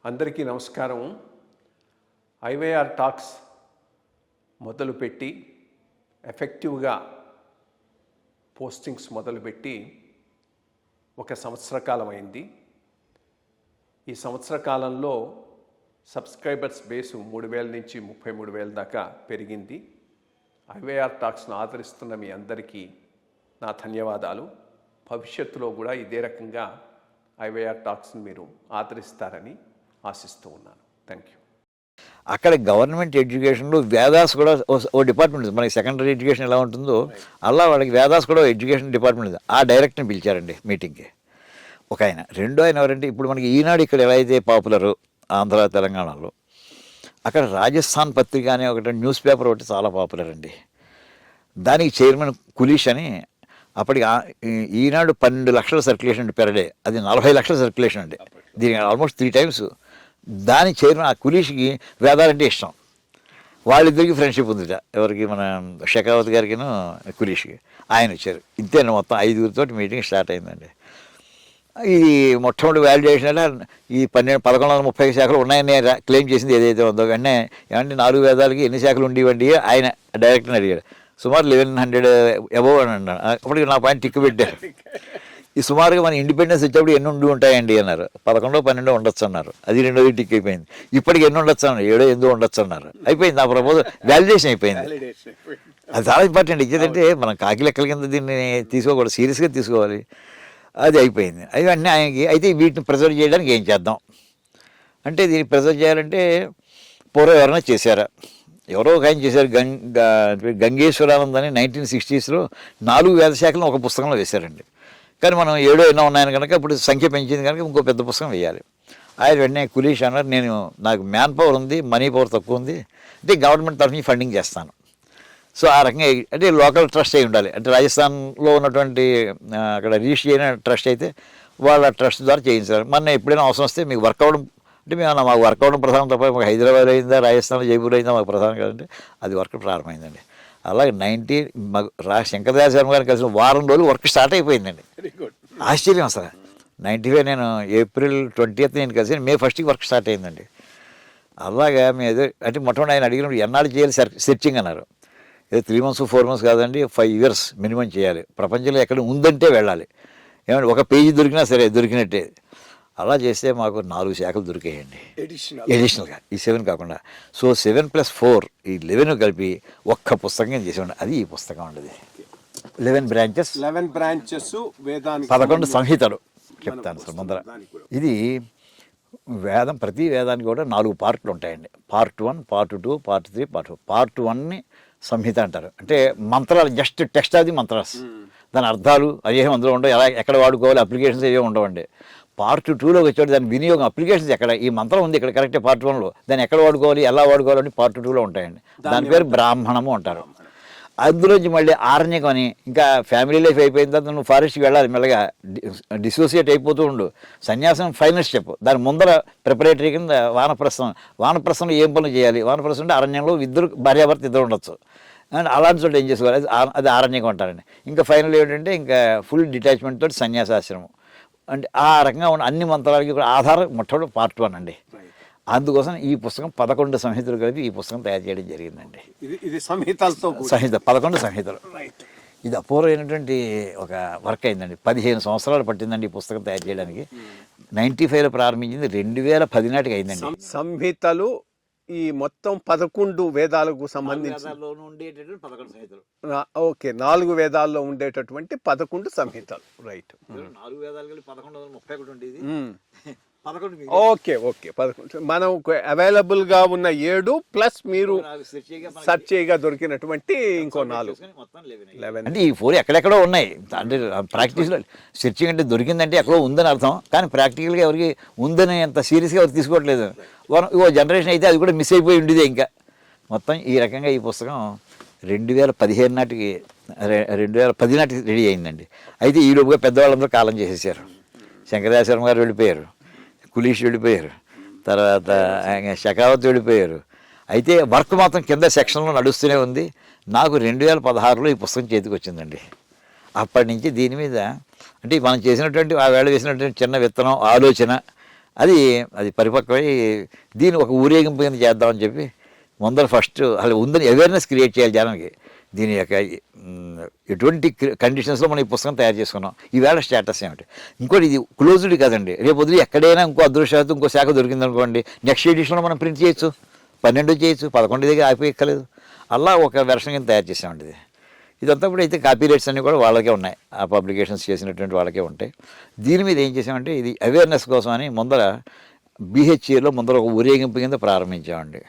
అందరికీ నమస్కారం. IYR talks మొదలుపెట్టి ఎఫెక్టివ్గా పోస్టింగ్స్ మొదలుపెట్టి ఒక సంవత్సర కాలం అయింది. ఈ సంవత్సర కాలంలో సబ్స్క్రైబర్స్ బేసు 3,000 నుంచి 33,000 దాకా పెరిగింది. ఐవైఆర్ టాక్స్ను ఆదరిస్తున్న మీ అందరికీ నా ధన్యవాదాలు. భవిష్యత్తులో కూడా ఇదే రకంగా ఐవైఆర్ టాక్స్ని మీరు ఆదరిస్తారని ఆశిస్తూ ఉన్నాను. Thank you. అక్కడ గవర్నమెంట్ ఎడ్యుకేషన్లో వేదాస్ కూడా ఓ డిపార్ట్మెంట్ ఉంది. మనకి సెకండరీ ఎడ్యుకేషన్ ఎలా ఉంటుందో అలా వాళ్ళకి వేదాస్ కూడా ఎడ్యుకేషన్ డిపార్ట్మెంట్ ఉంది. ఆ డైరెక్టర్ని పిలిచారండి మీటింగ్కి ఒక ఆయన. రెండో ఆయన ఎవరంటే ఇప్పుడు మనకి ఈనాడు ఇక్కడ ఎలా అయితే పాపులరు ఆంధ్ర తెలంగాణలో, అక్కడ రాజస్థాన్ పత్రిక అనే ఒకటి న్యూస్ పేపర్ ఒకటి చాలా పాపులర్ అండి. దానికి చైర్మన్ కులీష్ అని. అప్పటికి ఈనాడు 12 లక్షల సర్క్యులేషన్ అండి పెర్ డే, అది 40 లక్షల సర్క్యులేషన్ అండి. దీనికి ఆల్మోస్ట్ 3 times. దాని చైర్మన్ ఆ కులీష్కి వేదాలంటే ఇష్టం. వాళ్ళిద్దరికి ఫ్రెండ్షిప్ ఉందిట. ఎవరికి మన షెకావత్ గారికిను కులీష్కి. ఆయన వచ్చారు. ఇంతేనా మొత్తం 5 మీటింగ్ స్టార్ట్ అయిందండి. ఇది మొట్టమొదటి వ్యాలిడేషన్ అంటే ఈ 1130 శాఖలు ఉన్నాయని క్లెయిమ్ చేసింది ఏదైతే ఉందో. వెంటనే ఏమంటే 4 వేదాలకి ఎన్ని శాఖలు ఉండేవండి ఆయన డైరెక్టర్ని అడిగాడు. సుమారు 1100 అబోవ్ అని అన్నాడు. అప్పటికి నా పాయింట్ టిక్కు పెట్టారు. ఈ సుమారుగా మన ఇండిపెండెన్స్ వచ్చేప్పుడు ఎన్ని ఉండి ఉంటాయండి అన్నారు. 11 12 ఉండొచ్చు అన్నారు. అది 2వ టిక్ అయిపోయింది. ఇప్పటికి ఎన్ని ఉండొచ్చు అన్నారు. 7 8 ఉండొచ్చు అన్నారు. అయిపోయింది. నా ప్రపోజల్ వ్యాలిడేషన్ అయిపోయింది. అది చాలా ఇంపార్టెంట్. ఇచ్చేదంటే మనం కాకి లెక్కల కింద దీన్ని తీసుకోకూడదు, సీరియస్గా తీసుకోవాలి. అది అయిపోయింది. అది అన్నీ ఆయనకి. అయితే వీటిని ప్రిజర్వ్ చేయడానికి ఏం చేద్దాం అంటే, దీన్ని ప్రిజర్వ్ చేయాలంటే పూర్వం ఎవరైనా చేశారా? ఎవరో ఒక ఆయన చేశారు. గంగేశ్వరానంద్ అని 1960sలో 4 వేద శాఖలను ఒక పుస్తకంలో వేశారండి. కానీ మనం 7 ఎన్నో ఉన్నాయని కనుక ఇప్పుడు సంఖ్య పెంచింది కనుక ఇంకో పెద్ద పుస్తకం వేయాలి. ఆయన వెంటనే కులీష్ అన్నారు, నాకు మ్యాన్ పవర్ ఉంది, మనీ పవర్ తక్కువ ఉంది, అంటే గవర్నమెంట్ తరఫున ఫండింగ్ చేస్తాను. సో ఆ రకంగా అంటే లోకల్ ట్రస్ట్ అయి ఉండాలి. అంటే రాజస్థాన్లో ఉన్నటువంటి అక్కడ రిజిస్టర్ అయిన ట్రస్ట్ అయితే వాళ్ళ ట్రస్ట్ ద్వారా చేయించాలి. మన ఎప్పుడైనా అవసరం వస్తే మీకు వర్క్ అవ్వడం అంటే మాకు వర్క్ అవ్వడం ప్రధానం తప్ప మాకు హైదరాబాద్ అయిందా, రాజస్థాన్లో జైపూర్ అయిందా మాకు ప్రధానం కాదంటే అది వర్క్ ప్రారంభమైందండి. అలాగే శంకరదాస్ శర్మ గారిని కలిసిన వారం రోజులు వర్క్ స్టార్ట్ అయిపోయిందండి. ఆశ్చర్యం అసలు. 95 నేను April 20th నేను కలిసి May 1st వర్క్ స్టార్ట్ అయిందండి. అలాగా మేము అంటే మొట్టమొదటి ఆయన అడిగినప్పుడు ఎన్నాళ్ళు చేయాలి సెర్చింగ్ అన్నారు. ఏదో 3 months 4 months కాదండి, 5 years మినిమం చేయాలి. ప్రపంచంలో ఎక్కడ ఉందంటే వెళ్ళాలి. ఏమంటే ఒక పేజీ దొరికినా సరే దొరికినట్టే. అలా చేస్తే మాకు 4 శాఖలు దొరికాయండి ఎడిషనల్గా, ఈ 7 కాకుండా. సో 7+4 ఈ 11 కలిపి ఒక్క పుస్తకం చేసేవాడి. అది ఈ పుస్తకం ఉండేది. 11 branches 11 సంహితలు చెప్తాను సార్ ముందర. ఇది వేదం, ప్రతి వేదానికి కూడా 4 పార్ట్లు ఉంటాయండి. Part 1, Part 2, Part 3, Part 4. Part 1ని సంహిత అంటారు. అంటే మంత్రాలు, just text of the mantras, దాని అర్థాలు అవేమి అందులో ఉండవు. ఎలా ఎక్కడ వాడుకోవాలి, అప్లికేషన్స్ ఏవో ఉండవండి. Part 2లోకి వచ్చాడు దాని వినియోగం, అప్లికేషన్స్ ఎక్కడ, ఈ మంత్రం ఉంది ఇక్కడ కరెక్టే Part 1లో, దాన్ని ఎక్కడ వాడుకోవాలి, ఎలా వాడుకోవాలి అని Part 2లో ఉంటాయండి. దాని పేరు బ్రాహ్మణము అంటారు. అందులోంచి మళ్ళీ ఆరణ్యకం అని, ఇంకా ఫ్యామిలీ లైఫ్ అయిపోయిన తర్వాత నువ్వు ఫారెస్ట్కి వెళ్ళాలి, మెల్లగా డిసోసియేట్ అయిపోతూ ఉండు. సన్యాసం ఫైనల్ స్టెప్. దాని ముందర ప్రిపరేటరీ కింద వానప్రస్థంలో ఏం పనులు చేయాలి. వానప్రస్థం అంటే అరణ్యంలో భార్యాభర్త ఇద్దరు ఉండొచ్చు. అండ్ అలాంటి చోట ఏం చేసుకోవాలి, అది ఆరణ్యకం అంటారండి. ఇంకా ఫైనల్ ఏంటంటే ఇంకా ఫుల్ డిటాచ్మెంట్ తోటి సన్యాసాశ్రమం. అంటే ఆ రకంగా ఉన్న అన్ని మంత్రాలకి కూడా ఆధారం మొట్టమొదటి Part 1 అండి. అందుకోసం ఈ పుస్తకం 11 సంహితలు కలిపి ఈ పుస్తకం తయారు చేయడం జరిగిందండి. ఇది సంహితలతో సంహిత 11 సంహితలు. ఇది అపూర్వమైనటువంటి ఒక వర్క్ అయిందండి. 15 సంవత్సరాలు పట్టిందండి ఈ పుస్తకం తయారు చేయడానికి. 95లో ప్రారంభించింది, 2010 నాటికి అయిందండి. సంహితలు ఈ మొత్తం 11 వేదాలకు సంబంధించి ఓకే, 4 వేదాల్లో ఉండేటటువంటి 11 సంహితలు. రైట్. 4 వేదాలు కలిపి 1131 ఉండేది. ఓకే ఓకే 11 మనం అవైలబుల్ గా ఉన్న 7 ప్లస్ మీరు సెర్చ్ చేయగా దొరికినటువంటి ఇంకో 4, 11. అంటే ఈ 4 ఎక్కడెక్కడో ఉన్నాయి. అంటే ప్రాక్టీస్లో సెర్చింగ్ అంటే దొరికిందంటే ఎక్కడో ఉందని అర్థం. కానీ ప్రాక్టికల్గా ఎవరికి ఉందని అంత సీరియస్గా ఎవరు తీసుకోవట్లేదు. ఓ జనరేషన్ అయితే అది కూడా మిస్ అయిపోయి ఉండేదే. ఇంకా మొత్తం ఈ రకంగా ఈ పుస్తకం 2015 నాటికి 2010 నాటికి రెడీ అయిందండి. అయితే ఈ లోపుగా పెద్దవాళ్ళందరూ కాలం చేసేసారు. శంకరదాస్ శర్మ గారు వెళ్ళిపోయారు, కులీష్ వెళ్ళిపోయారు, తర్వాత షెకావత్ వెళ్ళిపోయారు. అయితే వర్క్ మాత్రం కింద సెక్షన్లో నడుస్తూనే ఉంది. నాకు 2016లో ఈ పుస్తకం చేతికి వచ్చిందండి. అప్పటి నుంచి దీని మీద అంటే మనం చేసినటువంటి ఆ వేళ వేసినటువంటి చిన్న విత్తనం ఆలోచన అది అది పరిపక్వమై దీన్ని ఒక ఊరేగింపు కింద చేద్దామని చెప్పి ముందర ఫస్ట్ అసలు ఉందని అవేర్నెస్ క్రియేట్ చేయాలి జనానికి. దీని యొక్క ఎటువంటి కండిషన్స్లో మనం ఈ పుస్తకం తయారు చేసుకున్నాం, ఈవేళ స్టేటస్ ఏమిటి. ఇంకోటి ఇది క్లోజ్డ్ కదండి, రేపు వదిలి ఎక్కడైనా ఇంకో అదృష్టం ఇంకో శాఖ దొరికిందనుకోండి, నెక్స్ట్ ఎడిషన్లో మనం ప్రింట్ చేయొచ్చు, 12 చేయొచ్చు, 11 దగ్గర ఆగిపోయక్కలేదు. అలా ఒక వెర్షన్ కింద తయారు చేసామండి ఇది. ఇదంతా కూడా అయితే కాపీ రైట్స్ అన్నీ కూడా వాళ్ళకే ఉన్నాయి, ఆ పబ్లికేషన్స్ చేసినటువంటి వాళ్ళకే ఉంటాయి. దీని మీద ఏం చేసామంటే ఇది అవేర్నెస్ కోసం అని ముందర BHAలో ముందర ఒక ఊరేగింపు కింద ప్రారంభించామండి.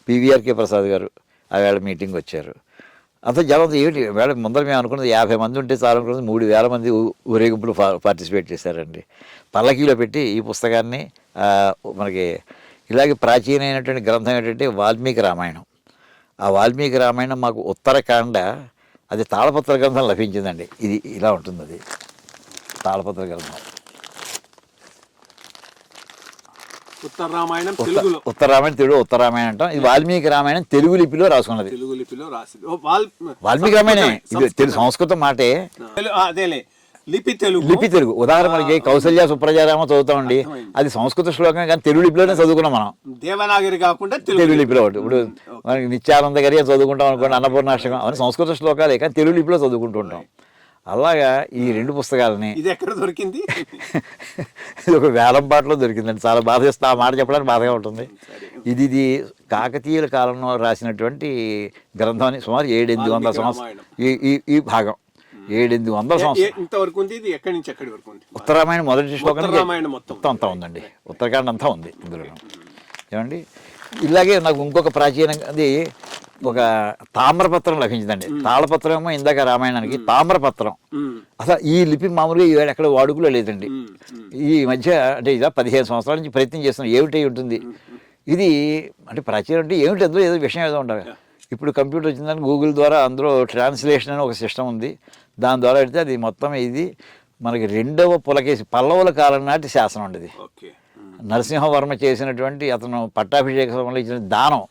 PVRK ప్రసాద్ గారు ఆవేళ మీటింగ్ వచ్చారు. అంత జనం ఏమిటి వేళ ముందర మేము అనుకున్నది 50 మంది ఉంటే చాలు అనుకున్నది 3000 మంది ఊరేగింపులు పార్టిసిపేట్ చేశారండి. పల్లకీలో పెట్టి ఈ పుస్తకాన్ని మనకి ఇలాగే ప్రాచీనమైనటువంటి గ్రంథం ఏంటంటే వాల్మీకి రామాయణం. ఆ వాల్మీకి రామాయణం మాకు ఉత్తరాఖండ అది తాళపత్ర గ్రంథం లభించిందండి. ఇది ఇలా ఉంటుంది, అది తాళపత్ర గ్రంథం. ఉత్తరామాయణం తెలుగు ఉత్తరామాయణం అంటాం. ఇది వాల్మీకి రామాయణం తెలుగు లిపిలో రాసుకున్నది. తెలుగు లిపిలో రాసింది వాల్మీకి రామాయణం ఇది తెలుగు సంస్కృతం మాటే, అదేలే లిపి తెలుగు. లిపి తెలుగు. ఉదాహరణ మనకి కౌసల్య సుప్రజారామ చదువుతామండి, అది సంస్కృత శ్లోకం కానీ తెలుగు లిపిలోనే చదువుకున్నాం మనం. దేవనాగరి కాకుండా తెలుగు లిపిలో ఒకటి. ఇప్పుడు మనకి నిత్యానంద గారి చదువుకుంటాం అనుకోండి, అన్నపూర్ణాష్టకం అవన్నీ సంస్కృత శ్లోకాలే కానీ తెలుగు లిపిలో చదువుకుంటూ ఉంటాం. అలాగా ఈ 2 పుస్తకాలని ఇది ఎక్కడ దొరికింది? ఇది ఒక వేలంపాట్లో దొరికిందండి. చాలా బాధేస్తా ఆ మాట చెప్పడానికి బాధగా ఉంటుంది. ఇది కాకతీయుల కాలంలో రాసినటువంటి గ్రంథం అని సుమారు 700-800 సంవత్సరాలు ఈ భాగం 700-800 సంవత్సరాలు ఇంతవరకు ఉంది. ఇది ఎక్కడి నుంచి ఎక్కడి వరకు ఉంది? ఉత్తరామాయణం మొదటి శ్లోకం మొత్తం అంతా ఉందండి. ఉత్తరాఖండ అంతా ఉంది ఇందులో. ఏమండి ఇలాగే నాకు ఇంకొక ప్రాచీనది ఒక తామ్రపత్రం లభించిందండి. తాళపత్రం ఏమో ఇందాక రామాయణానికి, తామ్రపత్రం అసలు ఈ లిపి మామూలుగా ఈవేళ ఎక్కడ వాడుకలో లేదండి. ఈ మధ్య అంటే ఇలా 15 సంవత్సరాల నుంచి ప్రయత్నం చేస్తున్నాం ఏమిటి ఉంటుంది ఇది అంటే ప్రాచీనం అంటే ఏమిటి, అందులో ఏదో విషయం ఏదో ఉండాలి. ఇప్పుడు కంప్యూటర్ వచ్చిందని గూగుల్ ద్వారా అందులో ట్రాన్స్లేషన్ అని ఒక సిస్టమ్ ఉంది, దాని ద్వారా పెడితే అది మొత్తం ఇది మనకి 2వ పులకేసి పల్లవుల కాలం నాటి శాసనం అండి. ఇది నరసింహవర్మ చేసినటువంటి అతను పట్టాభిషేక సమయంలో ఇచ్చిన దానం,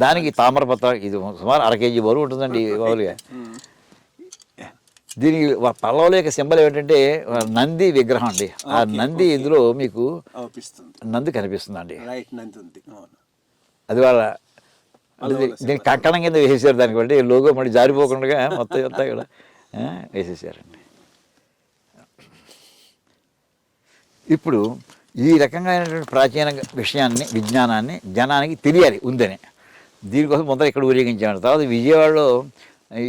దానికి తామ్రపత్రం ఇది సుమారు 1/2 kg బరువు ఉంటుందండి మామూలుగా. దీనికి పల్లవుల యొక్క సింబల్ ఏమిటంటే నంది విగ్రహం అండి. ఆ నంది ఇందులో మీకు నంది కనిపిస్తుందండి. అది వాళ్ళ దీనికి కంకణం కింద వేసేసారు, దానికి బట్టి లోగో మళ్ళీ జారిపోకుండా మొత్తం అంతా కూడా వేసేసారండి. ఇప్పుడు ఈ రకంగా ప్రాచీన విషయాన్ని విజ్ఞానాన్ని జనానికి తెలియాలి ఉందని దీనికోసం మొదట ఇక్కడ ఊరేగించాడు. తర్వాత విజయవాడలో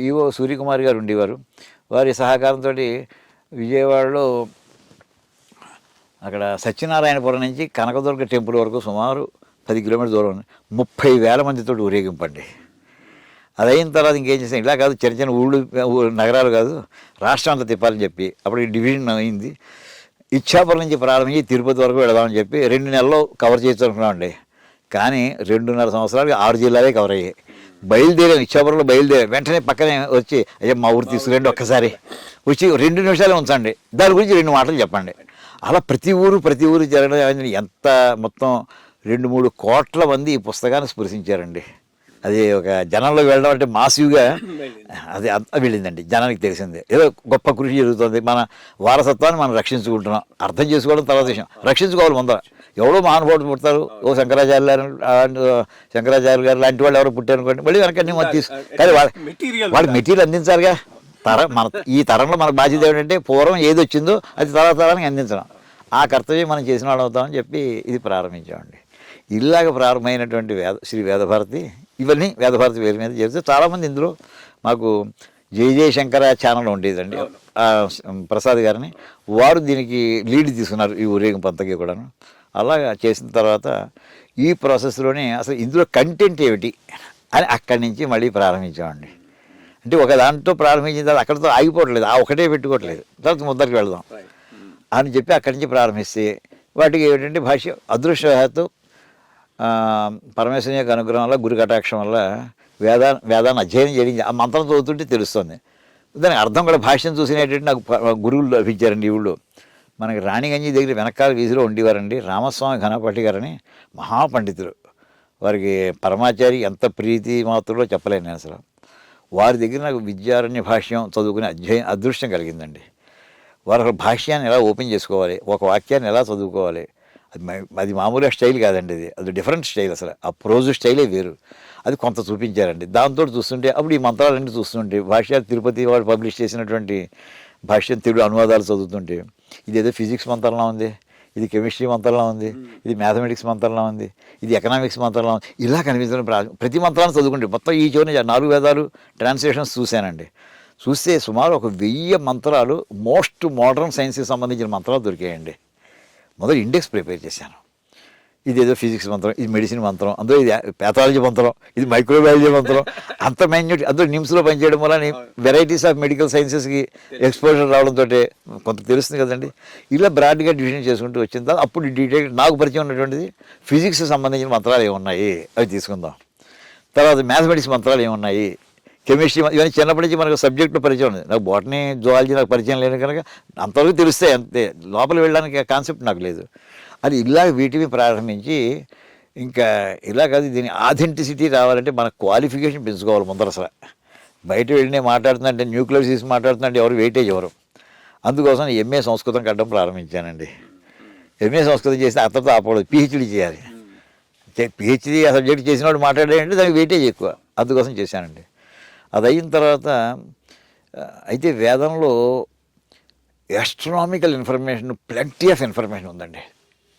ఈవో సూర్యకుమార్ గారు ఉండేవారు, వారి సహకారంతో విజయవాడలో అక్కడ సత్యనారాయణపురం నుంచి కనకదుర్గ టెంపుల్ వరకు సుమారు 10 కిలోమీటర్ దూరం 30,000 మందితో ఊరేగింపండి. అది అయిన తర్వాత ఇంకేం చేసాం, ఇలా కాదు చిన్న చిన్న ఊళ్ళు నగరాలు కాదు రాష్ట్రం అంతా తిప్పాలని చెప్పి అప్పుడు ఈ డివిజన్ అయింది. ఇచ్చాపురం నుంచి ప్రారంభించి తిరుపతి వరకు వెళదామని చెప్పి 2 నెలల్లో కవర్ చేయొచ్చు అనుకున్నామండి. కానీ 2.5 సంవత్సరాలకి 6 జిల్లాలే కవర్ అయ్యాయి. బయలుదేరాం, ఇచ్చాపురంలో బయలుదేరాం, వెంటనే పక్కనే వచ్చి అయ్యా మా ఊరు తీసుకురండి ఒక్కసారి, వచ్చి 2 నిమిషాలే ఉంచండి, దాని గురించి 2 మాటలు చెప్పండి. అలా ప్రతి ఊరు జరగడం ఎంత మొత్తం 2-3 కోట్ల మంది ఈ పుస్తకాన్ని స్పృశించారండి. అది ఒక జనంలో వెళ్ళడం అంటే మాసివ్గా అది అంతా వెళ్ళిందండి. జనానికి తెలిసిందే ఏదో గొప్ప కృషి జరుగుతుంది, మన వారసత్వాన్ని మనం రక్షించుకుంటున్నాం. అర్థం చేసుకోవడం తర్వాత విషయం, రక్షించుకోవాలి ముందర. ఎవడో మహానుభావుడు పుడతారు, శంకరాచార్య గారు లాంటి వాళ్ళు ఎవరు పుట్టారు అనుకోండి, మళ్ళీ వెనకన్నీ మనం కానీ వాళ్ళకి మెటీరియల్ అందించాలిగా. మన ఈ తరంలో మన బాధ్యత ఏమిటంటే పూర్వం ఏది వచ్చిందో అది తరానికి అందించడం, ఆ కర్తవ్యం మనం చేసిన వాళ్ళు అవుతామని చెప్పి ఇది ప్రారంభించామండి. ఇలాగ ప్రారంభమైనటువంటి శ్రీ వేదభారతి, ఇవన్నీ వేదభారతి పేరు మీద చేస్తే చాలామంది ఇందులో మాకు జయ శంకర ఛానల్ ఉండేదండి, ప్రసాద్ గారిని, వారు దీనికి లీడ్ తీసుకున్నారు ఈ ఊరేగింపు అంతకి కూడాను. అలాగా చేసిన తర్వాత ఈ ప్రాసెస్లోనే అసలు ఇందులో కంటెంట్ ఏమిటి అని అక్కడి నుంచి మళ్ళీ ప్రారంభించామండి. అంటే ఒక దాంట్లో ప్రారంభించిన తర్వాత అక్కడితో ఆగిపోవట్లేదు, ఆ ఒకటే పెట్టుకోవట్లేదు, తర్వాత ముద్దరికి వెళదాం అని చెప్పి అక్కడి నుంచి ప్రారంభిస్తే వాటికి ఏమిటంటే భాష్య అదృష్టవశాత్తు పరమేశ్వరుని యొక్క అనుగ్రహం వల్ల గురు కటాక్షం వల్ల వేదాన్ని అధ్యయనం చేయించి ఆ మంత్రం చదువుతుంటే తెలుస్తుంది. దానికి అర్థం కూడా భాష్యం చూసినటువంటి నాకు గురువులు లభించారండి. ఈ ఊళ్ళో మనకి రాణిగంజి దగ్గర వెనకాల వీధిలో ఉండేవారండి రామస్వామి ఘనపాటి గారని మహాపండితులు. వారికి పరమాచారి ఎంత ప్రీతి మాత్రలో చెప్పలేను నేను అసలు. వారి దగ్గర నాకు విద్యారణ్య భాష్యం చదువుకునే అదృష్టం కలిగిందండి. వారు భాష్యాన్ని ఎలా ఓపెన్ చేసుకోవాలి, ఒక వాక్యాన్ని ఎలా చదువుకోవాలి, అది మామూలుగా స్టైల్ కాదండి, అది డిఫరెంట్ స్టైల్, అసలు ఆ ప్రోజు స్టైలే వేరు. అది కొంత చూపించారండి. దాంతో చూస్తుంటే అప్పుడు ఈ మంత్రాలన్నీ చూస్తుంటే భాష్య తిరుపతి వాడు పబ్లిష్ చేసినటువంటి భాష్యం తెలుగు అనువాదాలు చదువుతుంటే ఇదేదో ఫిజిక్స్ మంత్రంలా ఉంది, ఇది కెమిస్ట్రీ మంత్రంలా ఉంది, ఇది మ్యాథమెటిక్స్ మంత్రంలా ఉంది, ఇది ఎకనామిక్స్ మంత్రంలా ఉంది, ఇలా కనిపించడం ప్రతి మంత్రాన్ని చదువుకుంటే మొత్తం ఈ చివరి 4 వేదాలు ట్రాన్స్లేషన్స్ చూశానండి. చూస్తే సుమారు ఒక 1000 మంత్రాలు మోస్ట్ మోడర్న్ సైన్స్కి సంబంధించిన మంత్రాలు దొరికాయండి. మొదలు ఇండెక్స్ ప్రిపేర్ చేశాను. ఇదేదో ఫిజిక్స్ మంత్రం, ఇది మెడిసిన్ మంత్రం, అందులో ఇది ప్యాథాలజీ మంత్రం, ఇది మైక్రోబయాలజీ మంత్రం, అంత మైన్యూట్, అందులో నిమ్స్లో పనిచేయడం వల్ల వెరైటీస్ ఆఫ్ మెడికల్ సైన్సెస్కి ఎక్స్పోజర్ రావడంతో కొంత తెలుస్తుంది కదండి. ఇలా బ్రాడ్గా డివిజన్ చేసుకుంటూ వచ్చిన తర్వాత అప్పుడు డీటెయిల్ నాకు పరిచయం ఉన్నటువంటిది ఫిజిక్స్కి సంబంధించిన మంత్రాలు ఏమున్నాయి అవి తీసుకుందాం. తర్వాత మ్యాథమెటిక్స్ మంత్రాలు ఏమున్నాయి, కెమిస్ట్రీ, ఇవన్నీ చిన్నప్పటి నుంచి మనకు సబ్జెక్టులో పరిచయం ఉంది. నాకు బాటనీ జువాలజీ నాకు పరిచయం లేదు కనుక అంతవరకు తెలుస్తాయి అంతే, లోపల వెళ్ళడానికి కాన్సెప్ట్ నాకు లేదు. అది ఇలా వీటిని ప్రారంభించి ఇంకా ఇలా కాదు, దీని ఆథెంటిసిటీ రావాలంటే మన క్వాలిఫికేషన్ పెంచుకోవాలి ముందర. అసలు బయట వెళ్ళి మాట్లాడుతుందంటే న్యూక్లియర్ సిస్ మాట్లాడుతుందంటే ఎవరు వెయిటేజ్ ఎవరు. అందుకోసం ఎంఏ సంస్కృతం కట్టడం ప్రారంభించానండి. ఎంఏ సంస్కృతం చేస్తే అతనితో ఆపకూడదు, పిహెచ్డీ చేయాలి. పిహెచ్డీ ఆ సబ్జెక్ట్ చేసిన వాడు మాట్లాడాడంటే దానికి వెయిటేజ్ ఎక్కువ, అందుకోసం చేశానండి. అది అయిన తర్వాత అయితే వేదంలో astronomical information plenty of information ఉందండి,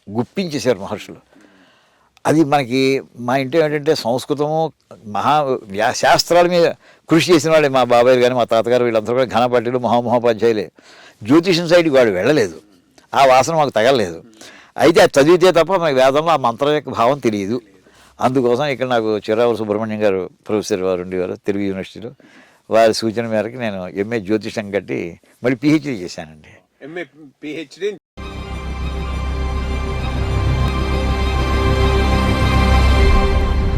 గుప్పించేశారు మహర్షులు. అది మనకి మా ఇంట్లో ఏంటంటే సంస్కృతము శాస్త్రాల మీద కృషి చేసిన వాళ్ళే మా బాబాయ్ కానీ మా తాతగారు వీళ్ళందరూ కూడా ఘనపాఠులు మహామహోపాధ్యాయులే. జ్యోతిషం సైడ్కి వాడు వెళ్ళలేదు, ఆ వాసన మాకు తగలలేదు. అయితే అది చదివితే తప్ప మనకి వేదంలో ఆ మంత్రం యొక్క భావం తెలియదు. అందుకోసం ఇక్కడ నాకు చిరావూరు సుబ్రహ్మణ్యం గారు ప్రొఫెసర్ వారు ఉండేవారు తెలుగు యూనివర్సిటీలో, వారి సూచన మేరకు నేను ఎంఏ జ్యోతిషం కట్టి మళ్ళీ పిహెచ్డీ చేశానండి. MA PhD